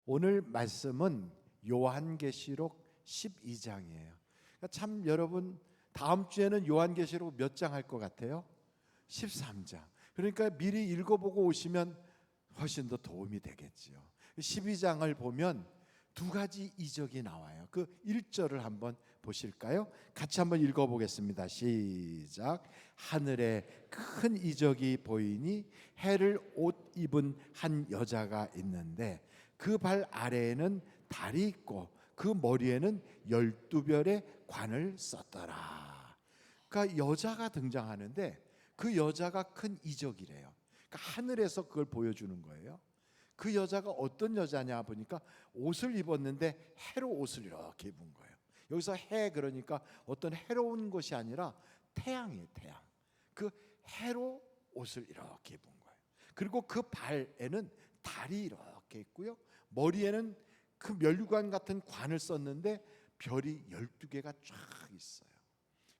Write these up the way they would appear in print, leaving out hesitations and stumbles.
오늘 말씀은 요한계시록 12장이에요. 참 여러분 다음 주에는 요한계시록 몇 장 할 것 같아요? 13장. 그러니까 미리 읽어보고 오시면 훨씬 더 도움이 되겠지요. 12장을 보면 두 가지 이적이 나와요. 그 1절을 한번 보실까요? 같이 한번 읽어보겠습니다. 시작. 하늘에 큰 이적이 보이니 해를 옷 입은 한 여자가 있는데 그 발 아래에는 달이 있고 그 머리에는 12별의 관을 썼더라. 그러니까 여자가 등장하는데 그 여자가 큰 이적이래요. 그러니까 하늘에서 그걸 보여주는 거예요. 그 여자가 어떤 여자냐 보니까 옷을 입었는데 해로 옷을 이렇게 입은 거예요. 여기서 해 그러니까 어떤 해로운 것이 아니라 태양이에요. 태양. 그 해로 옷을 이렇게 입은 거예요. 그리고 그 발에는 달이 이렇게 있고요. 머리에는 그 면류관 같은 관을 썼는데 별이 12개가 쫙 있어요.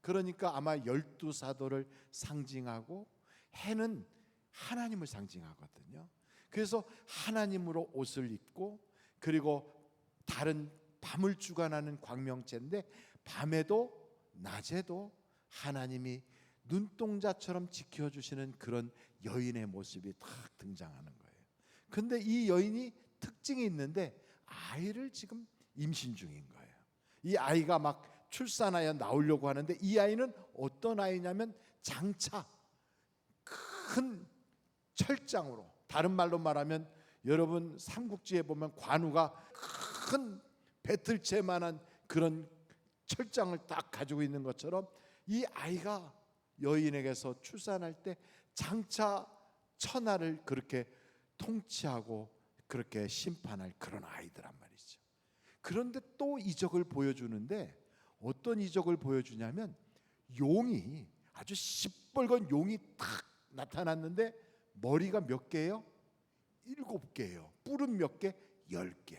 그러니까 아마 12사도를 상징하고 해는 하나님을 상징하거든요. 그래서 하나님으로 옷을 입고 그리고 다른 밤을 주관하는 광명체인데 밤에도 낮에도 하나님이 눈동자처럼 지켜주시는 그런 여인의 모습이 딱 등장하는 거예요. 그런데 이 여인이 특징이 있는데 아이를 지금 임신 중인 거예요. 이 아이가 막 출산하여 나오려고 하는데 이 아이는 어떤 아이냐면 장차 큰 철장으로, 다른 말로 말하면 여러분 삼국지에 보면 관우가 큰 배틀채만한 그런 철장을 딱 가지고 있는 것처럼 이 아이가 여인에게서 출산할 때 장차 천하를 그렇게 통치하고 그렇게 심판할 그런 아이들란 말이죠. 그런데 또 이적을 보여주는데 어떤 이적을 보여주냐면 용이 아주 시뻘건 용이 탁 나타났는데 머리가 몇 개예요? 7개예요. 뿔은 몇 개? 10개.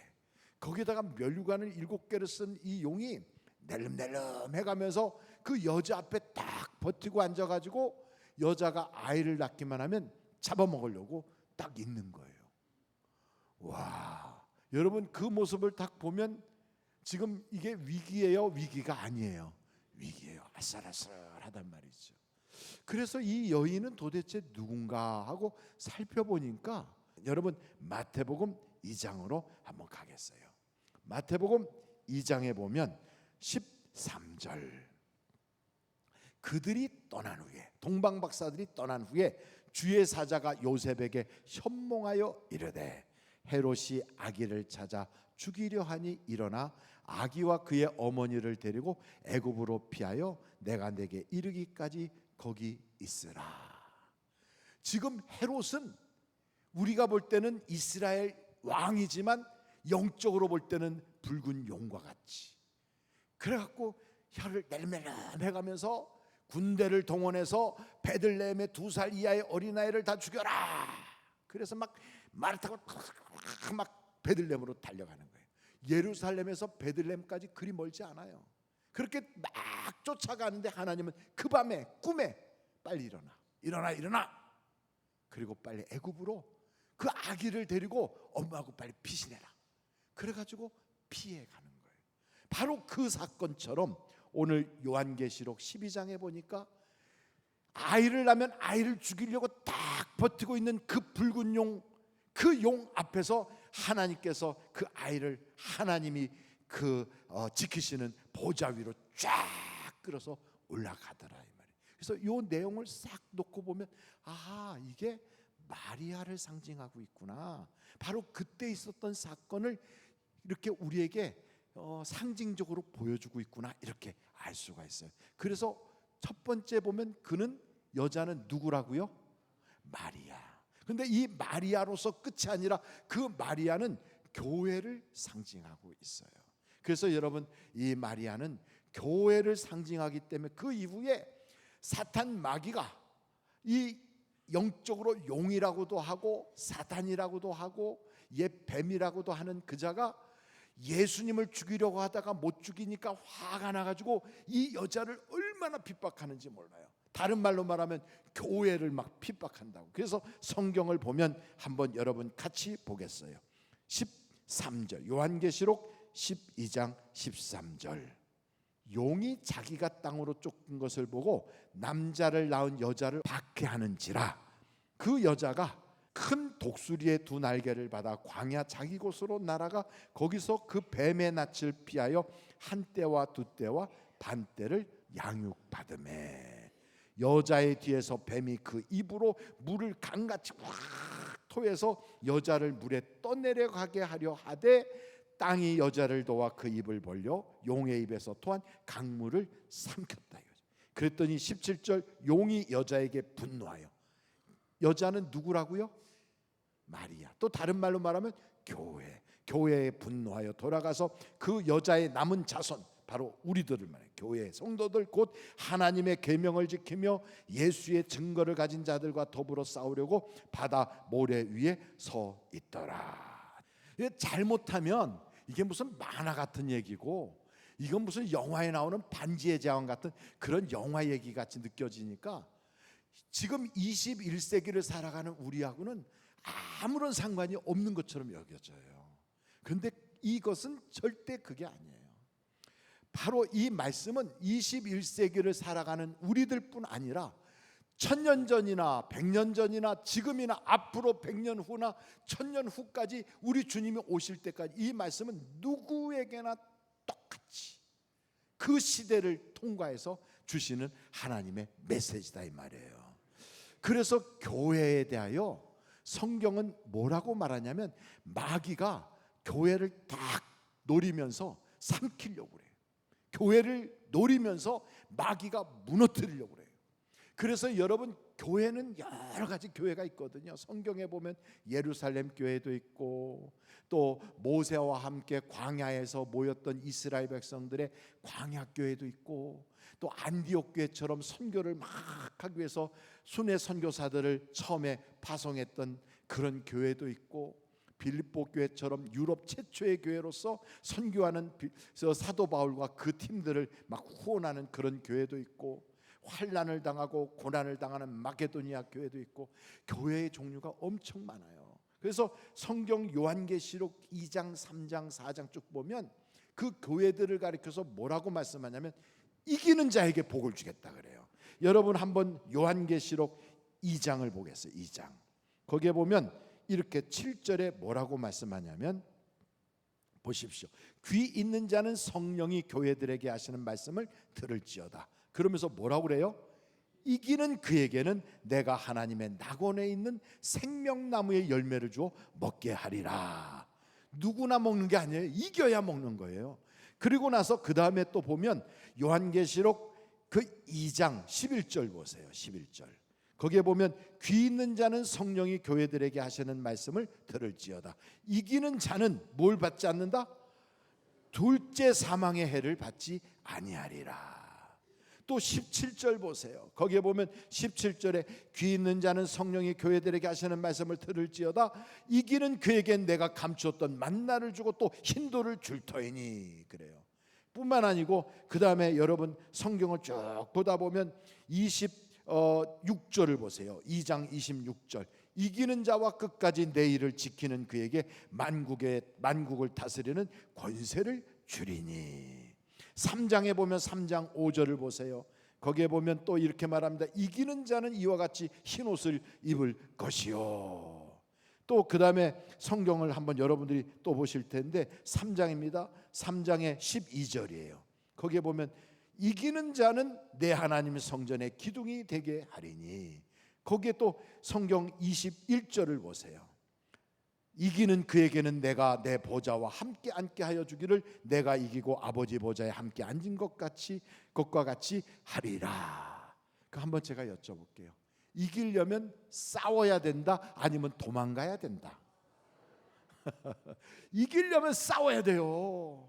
거기다가 면류관을 7개를 쓴 이 용이 낼름낼름 해가면서 그 여자 앞에 딱 버티고 앉아가지고 여자가 아이를 낳기만 하면 잡아먹으려고 딱 있는 거예요. 와, 여러분 그 모습을 딱 보면 지금 이게 위기예요? 위기가 아니에요. 위기예요. 아슬아슬하단 말이죠. 그래서 이 여인은 도대체 누군가 하고 살펴보니까 여러분 마태복음 2장으로 한번 가겠어요. 마태복음 2장에 보면 13절 그들이 떠난 후에 동방박사들이 떠난 후에 주의 사자가 요셉에게 현몽하여 이르되 헤롯이 아기를 찾아 죽이려 하니 일어나 아기와 그의 어머니를 데리고 애굽으로 피하여 내가 내게 이르기까지 거기 있으라. 지금 헤롯은 우리가 볼 때는 이스라엘 왕이지만 영적으로 볼 때는 붉은 용과 같이 그래갖고 혀를 낼멜름 해가면서 군대를 동원해서 베들레헴의 2살 이하의 어린아이를 다 죽여라. 그래서 막 말을 타고 막 베들레헴으로 달려가는 거예요. 예루살렘에서 베들레헴까지 그리 멀지 않아요. 그렇게 막 쫓아가는데 하나님은 그 밤에 꿈에 빨리 일어나 그리고 빨리 애굽으로 그 아기를 데리고 엄마하고 빨리 피신해라. 그래가지고 피해 가는 거예요. 바로 그 사건처럼 오늘 요한계시록 12장에 보니까 아이를 낳으면 아이를 죽이려고 딱 버티고 있는 그 붉은 용, 그 용 앞에서 하나님께서 그 아이를 하나님이 지키시는 보좌 위로 쫙 끌어서 올라가더라 이 말이에요. 그래서 이 내용을 싹 놓고 보면 이게 마리아를 상징하고 있구나. 바로 그때 있었던 사건을 이렇게 우리에게 상징적으로 보여주고 있구나 이렇게 알 수가 있어요. 그래서 첫 번째 보면 여자는 누구라고요? 마리아. 그런데 이 마리아로서 끝이 아니라 그 마리아는 교회를 상징하고 있어요. 그래서 여러분 이 마리아는 교회를 상징하기 때문에 그 이후에 사탄 마귀가 이 영적으로 용이라고도 하고 사탄이라고도 하고 옛 뱀이라고도 하는 그자가 예수님을 죽이려고 하다가 못 죽이니까 화가 나가지고 이 여자를 얼마나 핍박하는지 몰라요. 다른 말로 말하면 교회를 막 핍박한다고. 그래서 성경을 보면 한번 여러분 같이 보겠어요. 13절. 요한계시록 12장 13절. 용이 자기가 땅으로 쫓긴 것을 보고 남자를 낳은 여자를 박해하는지라. 그 여자가 큰 독수리의 두 날개를 받아 광야 자기 곳으로 날아가 거기서 그 뱀의 낯을 피하여 한 때와 두 때와 반 때를 양육받으매. 여자의 뒤에서 뱀이 그 입으로 물을 강같이 확 토해서 여자를 물에 떠내려가게 하려 하되 땅이 여자를 도와 그 입을 벌려 용의 입에서 토한 강물을 삼켰다. 그랬더니 17절, 용이 여자에게 분노하여. 여자는 누구라고요? 마리아. 또 다른 말로 말하면 교회에 분노하여 돌아가서 그 여자의 남은 자손, 바로 우리들을 말해, 교회의 성도들 곧 하나님의 계명을 지키며 예수의 증거를 가진 자들과 더불어 싸우려고 바다 모래 위에 서 있더라. 잘못하면 이게 무슨 만화 같은 얘기고, 이건 무슨 영화에 나오는 반지의 제왕 같은 그런 영화 얘기 같이 느껴지니까 지금 21세기를 살아가는 우리하고는 아무런 상관이 없는 것처럼 여겨져요. 그런데 이것은 절대 그게 아니에요. 바로 이 말씀은 21세기를 살아가는 우리들뿐 아니라 1000년 전이나 100년 전이나 지금이나 앞으로 100년 후나 1000년 후까지 우리 주님이 오실 때까지 이 말씀은 누구에게나 똑같이 그 시대를 통과해서 주시는 하나님의 메시지다 이 말이에요. 그래서 교회에 대하여 성경은 뭐라고 말하냐면 마귀가 교회를 딱 노리면서 삼키려고 그래요. 교회를 노리면서 마귀가 무너뜨리려고 그래요. 그래서 여러분, 교회는 여러 가지 교회가 있거든요. 성경에 보면 예루살렘 교회도 있고, 또 모세와 함께 광야에서 모였던 이스라엘 백성들의 광야 교회도 있고, 또 안디옥 교회처럼 선교를 막 하기 위해서 순회 선교사들을 처음에 파송했던 그런 교회도 있고, 빌립보 교회처럼 유럽 최초의 교회로서 선교하는 사도 바울과 그 팀들을 막 후원하는 그런 교회도 있고, 환난을 당하고 고난을 당하는 마게도니아 교회도 있고, 교회의 종류가 엄청 많아요. 그래서 성경 요한계시록 2장, 3장, 4장 쭉 보면 그 교회들을 가리켜서 뭐라고 말씀하냐면 이기는 자에게 복을 주겠다 그래요. 여러분 한번 요한계시록 2장을 보겠어요. 2장. 거기에 보면 이렇게 7절에 뭐라고 말씀하냐면 보십시오. 귀 있는 자는 성령이 교회들에게 하시는 말씀을 들을지어다. 그러면서 뭐라고 그래요? 이기는 그에게는 내가 하나님의 낙원에 있는 생명나무의 열매를 주어 먹게 하리라. 누구나 먹는 게 아니에요. 이겨야 먹는 거예요. 그리고 나서 그 다음에 또 보면 요한계시록 그 2장 11절 보세요. 11절. 거기에 보면 귀 있는 자는 성령이 교회들에게 하시는 말씀을 들을지어다. 이기는 자는 뭘 받지 않는다? 둘째 사망의 해를 받지 아니하리라. 또 17절 보세요. 거기에 보면 17절에 귀 있는 자는 성령이 교회들에게 하시는 말씀을 들을지어다. 이기는 그에겐 내가 감추었던 만나를 주고 또 흰돌을 줄 터이니. 그래요. 뿐만 아니고 그 다음에 여러분 성경을 쭉 보다 보면 26절을 보세요. 2장 26절. 이기는 자와 끝까지 내 일을 지키는 그에게 만국을 다스리는 권세를 주리니. 3장에 보면 3장 5절을 보세요. 거기에 보면 또 이렇게 말합니다. 이기는 자는 이와 같이 흰 옷을 입을 것이요. 또 그 다음에 성경을 한번 여러분들이 또 보실 텐데 3장입니다. 3장의 12절이에요. 거기에 보면 이기는 자는 내 하나님의 성전에 기둥이 되게 하리니. 거기에 또 성경 21절을 보세요. 이기는 그에게는 내가 내 보좌와 함께 앉게 하여 주기를 내가 이기고 아버지 보좌에 함께 앉은 것과 같이 하리라. 그 한번 제가 여쭤볼게요. 이기려면 싸워야 된다? 아니면 도망가야 된다? 이기려면 싸워야 돼요.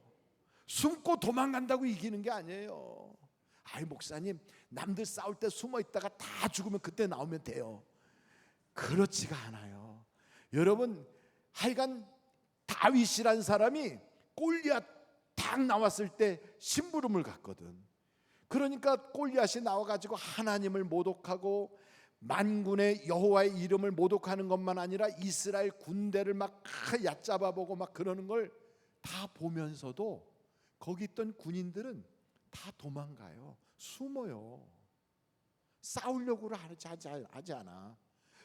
숨고 도망간다고 이기는 게 아니에요. 아이 목사님, 남들 싸울 때 숨어 있다가 다 죽으면 그때 나오면 돼요. 그렇지가 않아요. 여러분, 하여간 다윗이란 사람이 골리앗 딱 나왔을 때 심부름을 갔거든. 그러니까 골리앗이 나와가지고 하나님을 모독하고 만군의 여호와의 이름을 모독하는 것만 아니라 이스라엘 군대를 막 얕잡아보고 막 그러는 걸 다 보면서도 거기 있던 군인들은 다 도망가요. 숨어요. 싸우려고 하지 않아.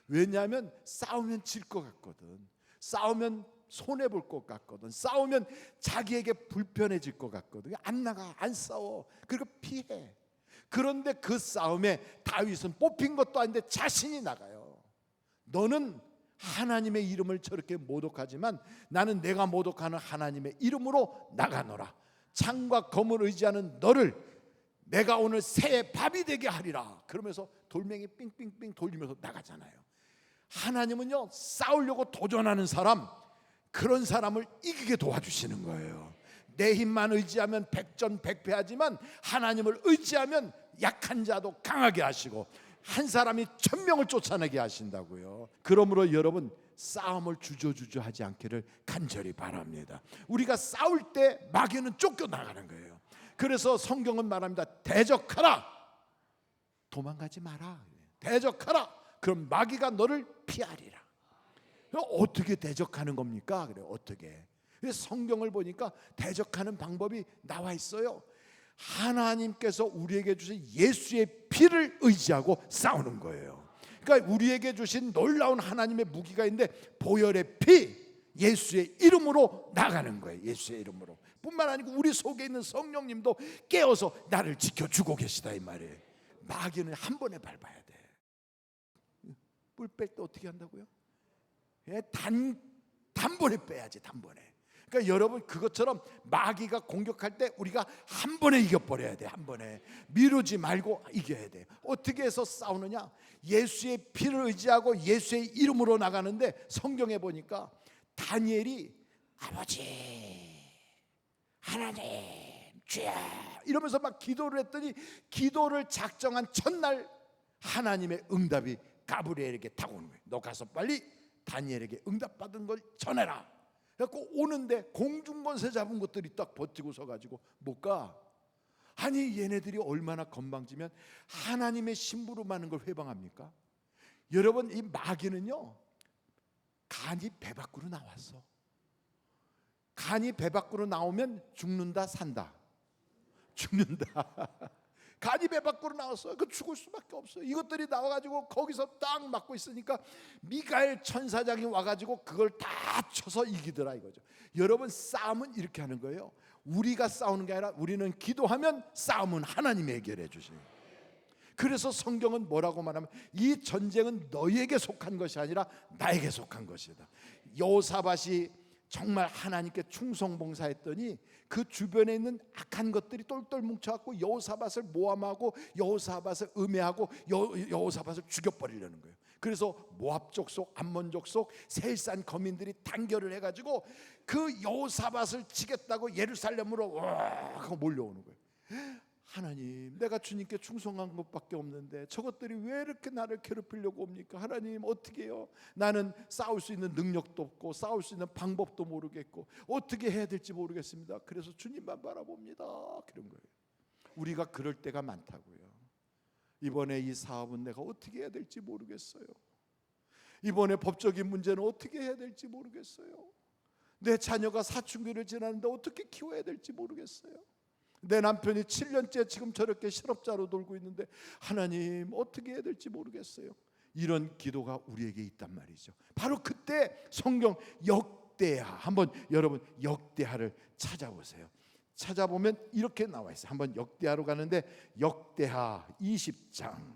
왜냐하면 싸우면 질 것 같거든. 싸우면 손해볼 것 같거든. 싸우면 자기에게 불편해질 것 같거든. 안 나가, 안 싸워. 그리고 피해. 그런데 그 싸움에 다윗은 뽑힌 것도 아닌데 자신이 나가요. 너는 하나님의 이름을 저렇게 모독하지만 나는 내가 모독하는 하나님의 이름으로 나가노라. 창과 검을 의지하는 너를 내가 오늘 새의 밥이 되게 하리라. 그러면서 돌멩이 삥삥삥 돌리면서 나가잖아요. 하나님은요, 싸우려고 도전하는 사람, 그런 사람을 이기게 도와주시는 거예요. 내 힘만 의지하면 백전백패하지만 하나님을 의지하면 약한 자도 강하게 하시고 한 사람이 1000명을 쫓아내게 하신다고요. 그러므로 여러분, 싸움을 주저주저 하지 않기를 간절히 바랍니다. 우리가 싸울 때 마귀는 쫓겨나가는 거예요. 그래서 성경은 말합니다. 대적하라, 도망가지 마라. 대적하라, 그럼 마귀가 너를 피하리라. 어떻게 대적하는 겁니까? 그래, 어떻게? 성경을 보니까 대적하는 방법이 나와 있어요. 하나님께서 우리에게 주신 예수의 피를 의지하고 싸우는 거예요. 그러니까 우리에게 주신 놀라운 하나님의 무기가 있는데 보혈의 피, 예수의 이름으로 나가는 거예요. 예수의 이름으로. 뿐만 아니고 우리 속에 있는 성령님도 깨어서 나를 지켜주고 계시다 이 말이에요. 마귀는 한 번에 밟아야 돼. 뿔 뺄 때 어떻게 한다고요? 단번에 빼야지, 단번에. 그러니까 여러분, 그것처럼 마귀가 공격할 때 우리가 한 번에 이겨버려야 돼. 한 번에 미루지 말고 이겨야 돼. 어떻게 해서 싸우느냐? 예수의 피를 의지하고 예수의 이름으로 나가는데, 성경에 보니까 다니엘이 아버지 하나님 주여 이러면서 막 기도를 했더니, 기도를 작정한 첫날 하나님의 응답이 가브리엘에게 다가오는 거예요. 너 가서 빨리 다니엘에게 응답받은 걸 전해라. 그래서 오는데 공중권세 잡은 것들이 딱 버티고 서가지고 못 가. 아니, 얘네들이 얼마나 건방지면 하나님의 심부름하는 걸 회방합니까? 여러분, 이 마귀는요, 간이 배 밖으로 나왔어. 간이 배 밖으로 나오면 죽는다, 산다? 죽는다. 간이 배 밖으로 나왔어요. 그 죽을 수밖에 없어요. 이것들이 나와가지고 거기서 딱 맞고 있으니까 미가엘 천사장이 와가지고 그걸 다 쳐서 이기더라 이거죠. 여러분, 싸움은 이렇게 하는 거예요. 우리가 싸우는 게 아니라 우리는 기도하면 싸움은 하나님이 해결해 주시는 거예요. 그래서 성경은 뭐라고 말하면, 이 전쟁은 너희에게 속한 것이 아니라 나에게 속한 것이다. 여호사밧이 정말 하나님께 충성봉사했더니 그 주변에 있는 악한 것들이 똘똘 뭉쳐갖고 여호사밧을 모함하고 여호사밧을 음해하고 여호사밧을 죽여버리려는 거예요. 그래서 모압 족속, 암몬 족속, 세일산 거민들이 단결을 해가지고 그 여호사밧을 치겠다고 예루살렘으로 와 하고 몰려오는 거예요. 하나님, 내가 주님께 충성한 것밖에 없는데 저것들이 왜 이렇게 나를 괴롭히려고 옵니까? 하나님, 어떻게 해요? 나는 싸울 수 있는 능력도 없고 싸울 수 있는 방법도 모르겠고 어떻게 해야 될지 모르겠습니다. 그래서 주님만 바라봅니다. 그런 거예요. 우리가 그럴 때가 많다고요. 이번에 이 사업은 내가 어떻게 해야 될지 모르겠어요. 이번에 법적인 문제는 어떻게 해야 될지 모르겠어요. 내 자녀가 사춘기를 지났는데 어떻게 키워야 될지 모르겠어요. 내 남편이 7년째 지금 저렇게 실업자로 돌고 있는데 하나님, 어떻게 해야 될지 모르겠어요. 이런 기도가 우리에게 있단 말이죠. 바로 그때 성경 역대하, 한번 여러분 역대하를 찾아보세요. 찾아보면 이렇게 나와 있어요. 한번 역대하로 가는데 역대하 20장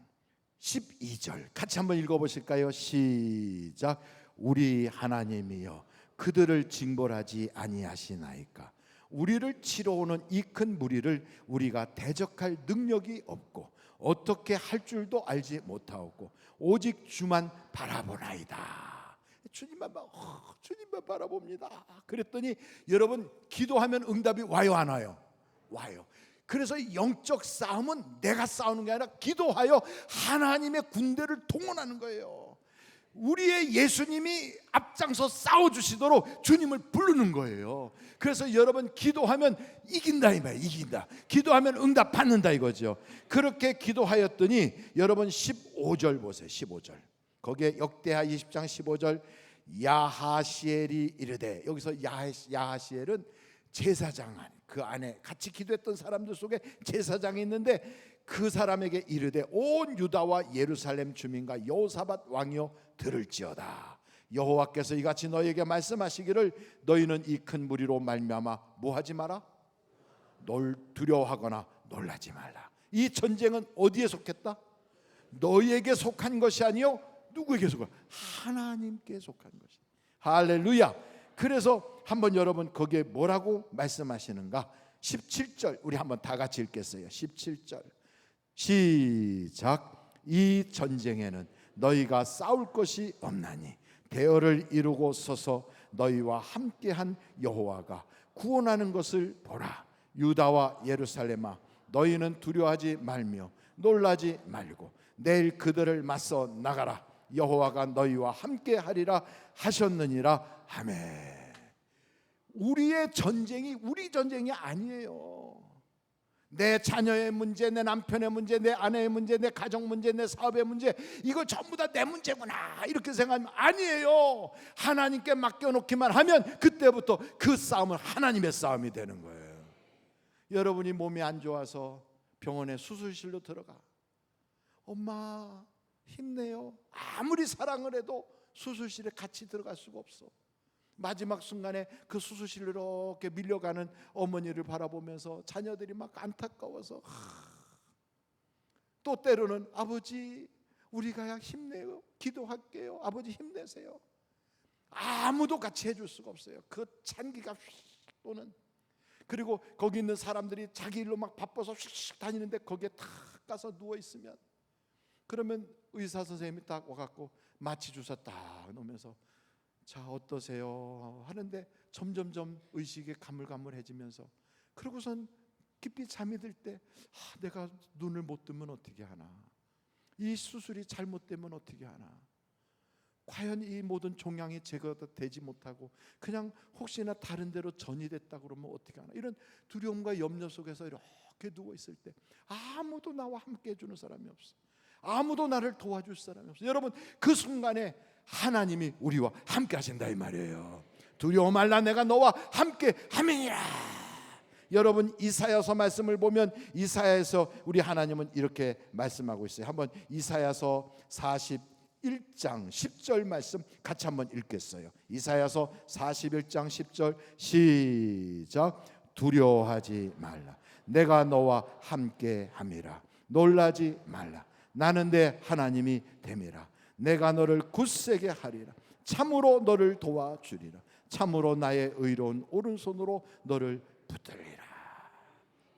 12절 같이 한번 읽어보실까요? 시작. 우리 하나님이여, 그들을 징벌하지 아니하시나이까? 우리를 치러 오는 이 큰 무리를 우리가 대적할 능력이 없고 어떻게 할 줄도 알지 못하고 오직 주만 바라보나이다. 주님만 바라봅니다. 그랬더니 여러분, 기도하면 응답이 와요, 안 와요? 와요. 그래서 영적 싸움은 내가 싸우는 게 아니라 기도하여 하나님의 군대를 동원하는 거예요. 우리의 예수님이 앞장서 싸워주시도록 주님을 부르는 거예요. 그래서 여러분 기도하면 이긴다 이 말이에요. 이긴다. 기도하면 응답 받는다 이거죠. 그렇게 기도하였더니 여러분 15절 보세요. 15절 거기에 역대하 20장 15절 야하시엘이 이르되, 여기서 야하시엘은 제사장 그 안에 같이 기도했던 사람들 속에 제사장이 있는데 그 사람에게 이르되 온 유다와 예루살렘 주민과 여호사밧 왕이여 들을지어다. 여호와께서 이같이 너희에게 말씀하시기를 너희는 이 큰 무리로 말미암아 뭐하지 마라? 두려워하거나 놀라지 말라. 이 전쟁은 어디에 속했다? 너희에게 속한 것이 아니요 누구에게 속한? 하나님께 속한 것이. 할렐루야. 그래서 한번 여러분 거기에 뭐라고 말씀하시는가? 17절 우리 한번 다 같이 읽겠어요. 17절 시작. 이 전쟁에는 너희가 싸울 것이 없나니 대열을 이루고 서서 너희와 함께한 여호와가 구원하는 것을 보라. 유다와 예루살렘아 너희는 두려워하지 말며 놀라지 말고 내일 그들을 맞서 나가라. 여호와가 너희와 함께하리라 하셨느니라. 아멘. 우리의 전쟁이 우리 전쟁이 아니에요. 내 자녀의 문제, 내 남편의 문제, 내 아내의 문제, 내 가정 문제, 내 사업의 문제, 이거 전부 다 내 문제구나 이렇게 생각하면 아니에요. 하나님께 맡겨놓기만 하면 그때부터 그 싸움은 하나님의 싸움이 되는 거예요. 여러분이 몸이 안 좋아서 병원에 수술실로 들어가. 엄마 힘내요. 아무리 사랑을 해도 수술실에 같이 들어갈 수가 없어. 마지막 순간에 그 수술실로 이렇게 밀려가는 어머니를 바라보면서 자녀들이 막 안타까워서 또 때로는 아버지 우리가 힘내요. 기도할게요. 아버지 힘내세요. 아무도 같이 해줄 수가 없어요. 그 찬기가 휙 도는. 그리고 거기 있는 사람들이 자기 일로 막 바빠서 휙 다니는데 거기에 탁 가서 누워 있으면, 그러면 의사 선생님이 딱 와갖고 마취 주사 딱 놓으면서 자 어떠세요 하는데 점점점 의식이 가물가물해지면서, 그러고선 깊이 잠이 들 때 내가 눈을 못 뜨면 어떻게 하나, 이 수술이 잘못되면 어떻게 하나, 과연 이 모든 종양이 제거되지 못하고 그냥 혹시나 다른 데로 전이됐다 그러면 어떻게 하나, 이런 두려움과 염려 속에서 이렇게 누워 있을 때 아무도 나와 함께 해주는 사람이 없어. 아무도 나를 도와줄 사람이 없어. 여러분 그 순간에 하나님이 우리와 함께 하신다 이 말이에요. 두려워 말라 내가 너와 함께 함이니라. 여러분 이사야서 말씀을 보면 이사야에서 우리 하나님은 이렇게 말씀하고 있어요. 한번 이사야서 41장 10절 말씀 같이 한번 읽겠어요. 이사야서 41장 10절 시작. 두려워하지 말라 내가 너와 함께 함이라. 놀라지 말라 나는 내 하나님이 됨이라. 내가 너를 굳세게 하리라. 참으로 너를 도와주리라. 참으로 나의 의로운 오른손으로 너를 붙들리라.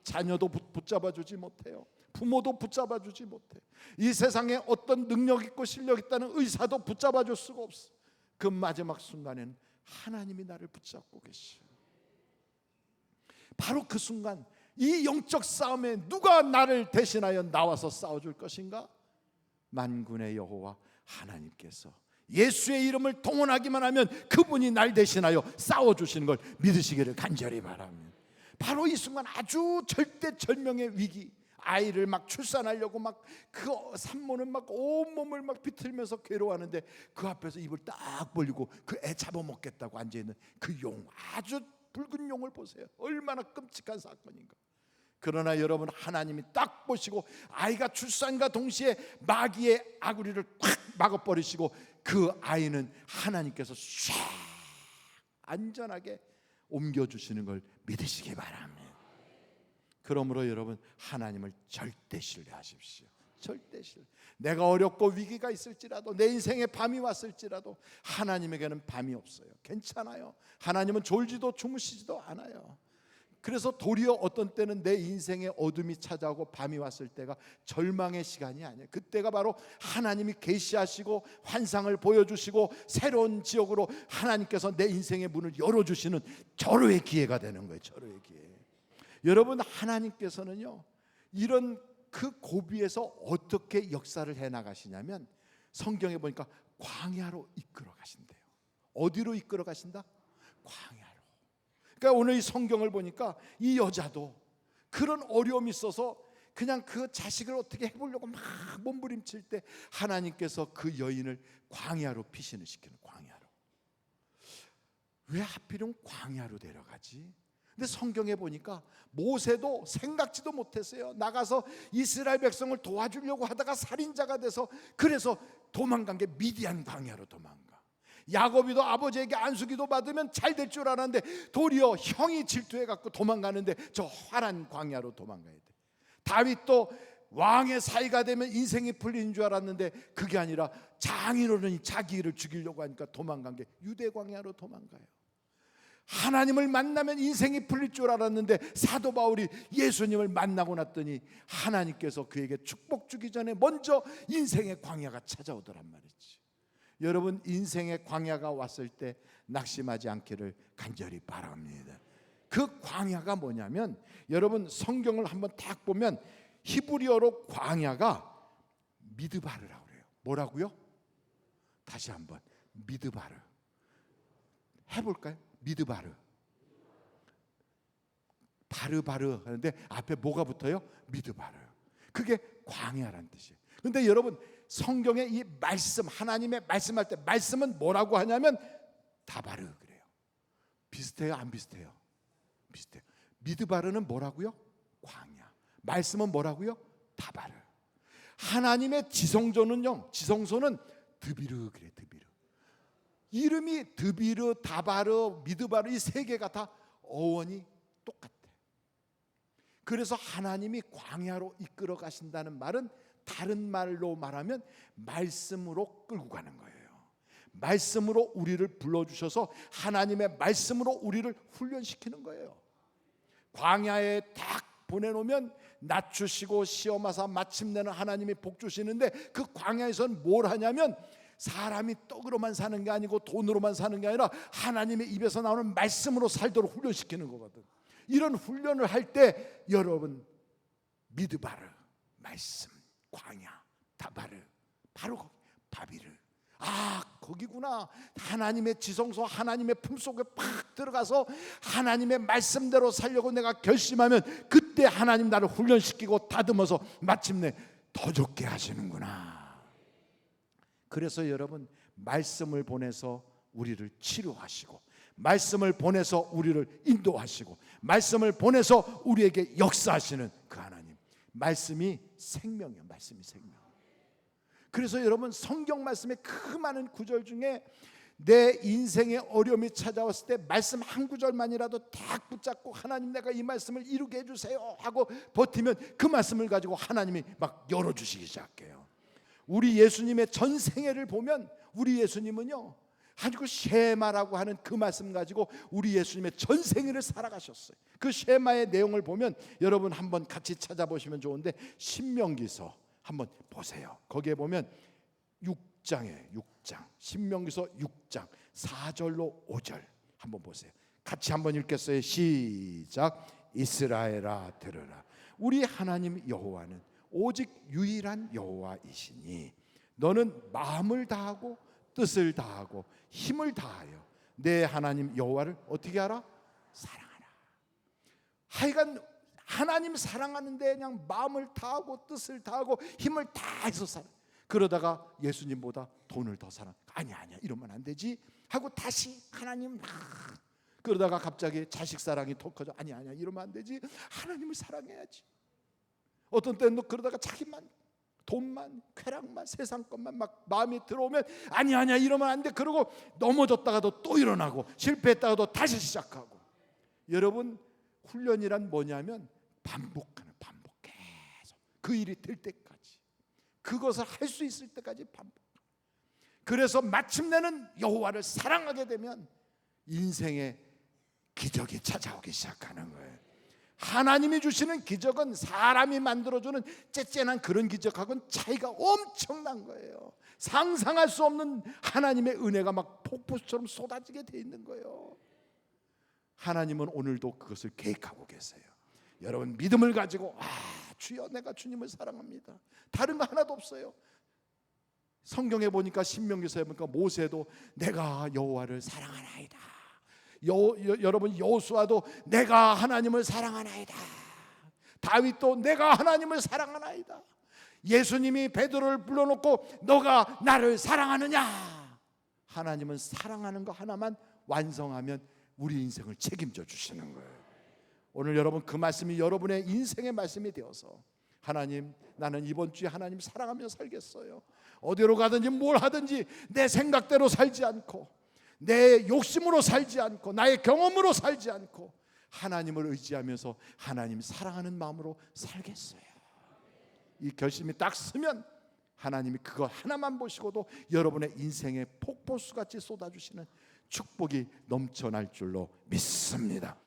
자녀도 붙잡아주지 못해요. 부모도 붙잡아주지 못해. 이 세상에 어떤 능력 있고 실력 있다는 의사도 붙잡아줄 수가 없어. 그 마지막 순간에는 하나님이 나를 붙잡고 계셔. 바로 그 순간 이 영적 싸움에 누가 나를 대신하여 나와서 싸워줄 것인가? 만군의 여호와 하나님께서 예수의 이름을 동원하기만 하면 그분이 날 대신하여 싸워주시는 걸 믿으시기를 간절히 바랍니다. 바로 이 순간 아주 절대절명의 위기, 아이를 막 출산하려고 막 그 산모는 막 온몸을 막 비틀면서 괴로워하는데 그 앞에서 입을 딱 벌리고 그 애 잡아먹겠다고 앉아있는 그 용, 아주 붉은 용을 보세요. 얼마나 끔찍한 사건인가. 그러나 여러분 하나님이 딱 보시고 아이가 출산과 동시에 마귀의 아구리를 꽉 막아버리시고 그 아이는 하나님께서 쫙 안전하게 옮겨주시는 걸 믿으시기 바랍니다. 그러므로 여러분 하나님을 절대 신뢰하십시오. 절대 신뢰. 내가 어렵고 위기가 있을지라도 내 인생에 밤이 왔을지라도 하나님에게는 밤이 없어요. 괜찮아요. 하나님은 졸지도 주무시지도 않아요. 그래서 도리어 어떤 때는 내 인생에 어둠이 찾아오고 밤이 왔을 때가 절망의 시간이 아니에요. 그때가 바로 하나님이 계시하시고 환상을 보여주시고 새로운 지역으로 하나님께서 내 인생의 문을 열어주시는 절호의 기회가 되는 거예요. 절호의 기회. 여러분 하나님께서는요 이런 그 고비에서 어떻게 역사를 해나가시냐면 성경에 보니까 광야로 이끌어 가신대요. 어디로 이끌어 가신다? 광야로. 그러니까 오늘 이 성경을 보니까 이 여자도 그런 어려움이 있어서 그냥 그 자식을 어떻게 해보려고 막 몸부림칠 때 하나님께서 그 여인을 광야로 피신을 시키는, 광야로. 왜 하필이면 광야로 데려가지? 근데 성경에 보니까 모세도 생각지도 못했어요. 나가서 이스라엘 백성을 도와주려고 하다가 살인자가 돼서 그래서 도망간 게 미디안 광야로 도망가. 야곱이도 아버지에게 안수기도 받으면 잘 될 줄 알았는데 도리어 형이 질투해갖고 도망가는데 저 화란 광야로 도망가야 돼. 다윗도 왕의 사이가 되면 인생이 풀리는 줄 알았는데 그게 아니라 장인어른이 자기를 죽이려고 하니까 도망간 게 유대 광야로 도망가요. 하나님을 만나면 인생이 풀릴 줄 알았는데 사도 바울이 예수님을 만나고 났더니 하나님께서 그에게 축복 주기 전에 먼저 인생의 광야가 찾아오더란 말이지. 여러분, 인생의 광야가 왔을 때 낙심하지 않기를 간절히 바랍니다. 그 광야가 뭐냐면, 여러분 성경을 한번 딱 보면 히브리어로 광야가 미드바르라고 그래요. 뭐라고요? 다시 한번 미드바르 해볼까요? 미드바르. 바르바르 하는데 앞에 뭐가 붙어요? 미드바르. 그게 광야란 뜻이에요. 그런데 여러분 성경의 이 말씀, 하나님의 말씀할 때 말씀은 뭐라고 하냐면 다바르 그래요. 비슷해요? 안 비슷해요? 비슷해요. 미드바르는 뭐라고요? 광야. 말씀은 뭐라고요? 다바르. 하나님의 지성소는요, 지성소는 드비르 그래. 드비르. 이름이 드비르, 다바르, 미드바르 이 세 개가 다 어원이 똑같아. 그래서 하나님이 광야로 이끌어 가신다는 말은 다른 말로 말하면 말씀으로 끌고 가는 거예요. 말씀으로 우리를 불러주셔서 하나님의 말씀으로 우리를 훈련시키는 거예요. 광야에 딱 보내놓으면 낮추시고 시험하사 마침내는 하나님이 복 주시는데 그 광야에서는 뭘 하냐면 사람이 떡으로만 사는 게 아니고 돈으로만 사는 게 아니라 하나님의 입에서 나오는 말씀으로 살도록 훈련시키는 거거든. 이런 훈련을 할 때 여러분 미드바르 말씀, 광야, 다바르 바로 거기 바비르. 아 거기구나. 하나님의 지성소, 하나님의 품속에 팍 들어가서 하나님의 말씀대로 살려고 내가 결심하면 그때 하나님 나를 훈련시키고 다듬어서 마침내 더 좋게 하시는구나. 그래서 여러분 말씀을 보내서 우리를 치료하시고 말씀을 보내서 우리를 인도하시고 말씀을 보내서 우리에게 역사하시는 그 하나님, 말씀이 생명이에요. 말씀이 생명. 그래서 여러분 성경 말씀의 그 많은 구절 중에 내 인생의 어려움이 찾아왔을 때 말씀 한 구절만이라도 딱 붙잡고 하나님 내가 이 말씀을 이루게 해주세요 하고 버티면 그 말씀을 가지고 하나님이 막 열어주시기 시작해요. 우리 예수님의 전 생애를 보면 우리 예수님은요 아주 그 쉐마라고 하는 그 말씀 가지고 우리 예수님의 전 생애를 살아가셨어요. 그 쉐마의 내용을 보면 여러분 한번 같이 찾아보시면 좋은데 신명기서 한번 보세요. 거기에 보면 6장에 6장 신명기서 6장 4절로 5절 한번 보세요. 같이 한번 읽겠어요. 시작. 이스라엘아 들으라. 우리 하나님 여호와는 오직 유일한 여호와이시니 너는 마음을 다하고 뜻을 다하고 힘을 다하여 내 하나님 여호와를 어떻게 하라? 사랑하라. 하여간 하나님 사랑하는데 그냥 마음을 다하고 뜻을 다하고 힘을 다해서 살아. 그러다가 예수님보다 돈을 더 사랑. 아니야 이러면 안 되지 하고 다시 하나님 그러다가 갑자기 자식 사랑이 더 커져. 아니야 이러면 안 되지. 하나님을 사랑해야지. 어떤 때는 그러다가 자기만 돈만 쾌락만 세상 것만 막 마음이 들어오면 아니야 이러면 안 돼. 그러고 넘어졌다가도 또 일어나고 실패했다가도 다시 시작하고. 여러분 훈련이란 뭐냐면 반복 계속 그 일이 될 때까지 그것을 할 수 있을 때까지 반복. 그래서 마침내는 여호와를 사랑하게 되면 인생의 기적이 찾아오기 시작하는 거예요. 하나님이 주시는 기적은 사람이 만들어주는 째째난 그런 기적하고는 차이가 엄청난 거예요. 상상할 수 없는 하나님의 은혜가 막 폭포수처럼 쏟아지게 돼 있는 거예요. 하나님은 오늘도 그것을 계획하고 계세요. 여러분 믿음을 가지고 주여 내가 주님을 사랑합니다. 다른 거 하나도 없어요. 성경에 보니까 신명기서에 보니까 모세도 내가 여호와를 사랑하나이다. 여러분 여호수아도 내가 하나님을 사랑하나이다. 다윗도 내가 하나님을 사랑하나이다. 예수님이 베드로를 불러놓고 너가 나를 사랑하느냐? 하나님은 사랑하는 거 하나만 완성하면 우리 인생을 책임져 주시는 거예요. 오늘 여러분 그 말씀이 여러분의 인생의 말씀이 되어서 하나님, 나는 이번 주에 하나님 사랑하며 살겠어요. 어디로 가든지 뭘 하든지 내 생각대로 살지 않고 내 욕심으로 살지 않고 나의 경험으로 살지 않고 하나님을 의지하면서 하나님 사랑하는 마음으로 살겠어요. 이 결심이 딱 서면 하나님이 그거 하나만 보시고도 여러분의 인생에 폭포수같이 쏟아주시는 축복이 넘쳐날 줄로 믿습니다.